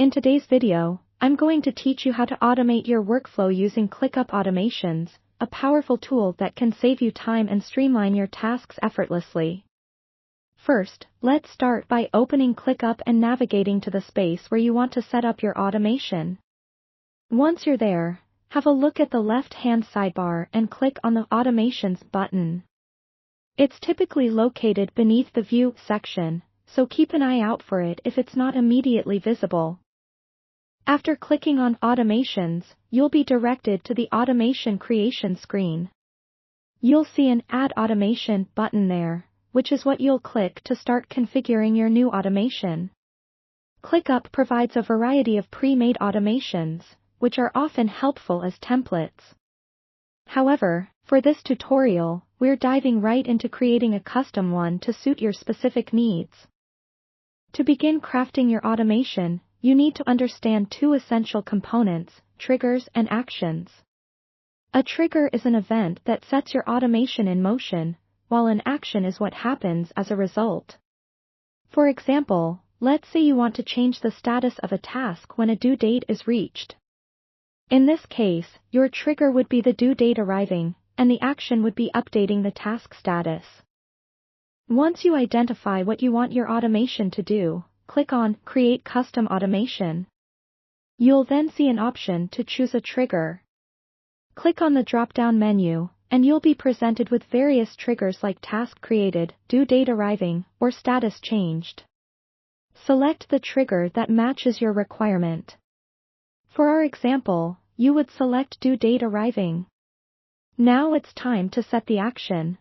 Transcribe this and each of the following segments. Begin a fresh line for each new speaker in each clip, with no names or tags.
In today's video, I'm going to teach you how to automate your workflow using Clickup Automations, a powerful tool that can save you time and streamline your tasks effortlessly. First, let's start by opening Clickup and navigating to the space where you want to set up your automation. Once you're there, have a look at the left-hand sidebar and click on the Automations button. It's typically located beneath the View section, so keep an eye out for it if it's not immediately visible. After clicking on Automations, you'll be directed to the Automation Creation screen. You'll see an Add Automation button there, which is what you'll click to start configuring your new automation. Clickup provides a variety of pre-made automations, which are often helpful as templates. However, for this tutorial, we're diving right into creating a custom one to suit your specific needs. To begin crafting your automation, you need to understand two essential components: triggers and actions. A trigger is an event that sets your automation in motion, while an action is what happens as a result. For example, let's say you want to change the status of a task when a due date is reached. In this case, your trigger would be the due date arriving, and the action would be updating the task status. Once you identify what you want your automation to do, click on Create Custom Automation. You'll then see an option to choose a trigger. Click on the drop-down menu, and you'll be presented with various triggers like Task Created, Due Date Arriving, or Status Changed. Select the trigger that matches your requirement. For our example, you would select Due Date Arriving. Now it's time to set the action.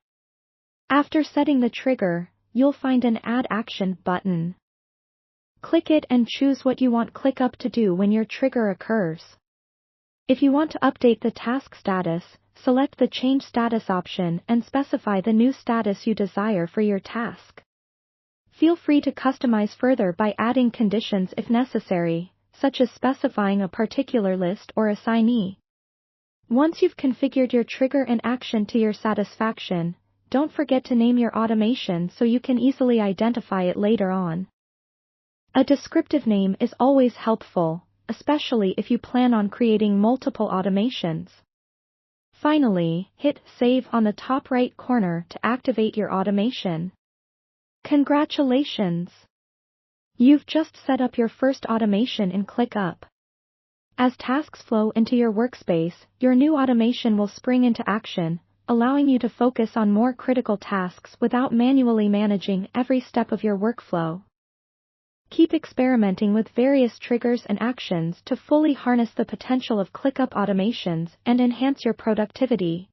After setting the trigger, you'll find an Add Action button. Click it and choose what you want Clickup to do when your trigger occurs. If you want to update the task status, select the Change Status option and specify the new status you desire for your task. Feel free to customize further by adding conditions if necessary, such as specifying a particular list or assignee. Once you've configured your trigger and action to your satisfaction, don't forget to name your automation so you can easily identify it later on. A descriptive name is always helpful, especially if you plan on creating multiple automations. Finally, hit Save on the top right corner to activate your automation. Congratulations! You've just set up your first automation in Clickup. As tasks flow into your workspace, your new automation will spring into action, allowing you to focus on more critical tasks without manually managing every step of your workflow. Keep experimenting with various triggers and actions to fully harness the potential of Clickup automations and enhance your productivity.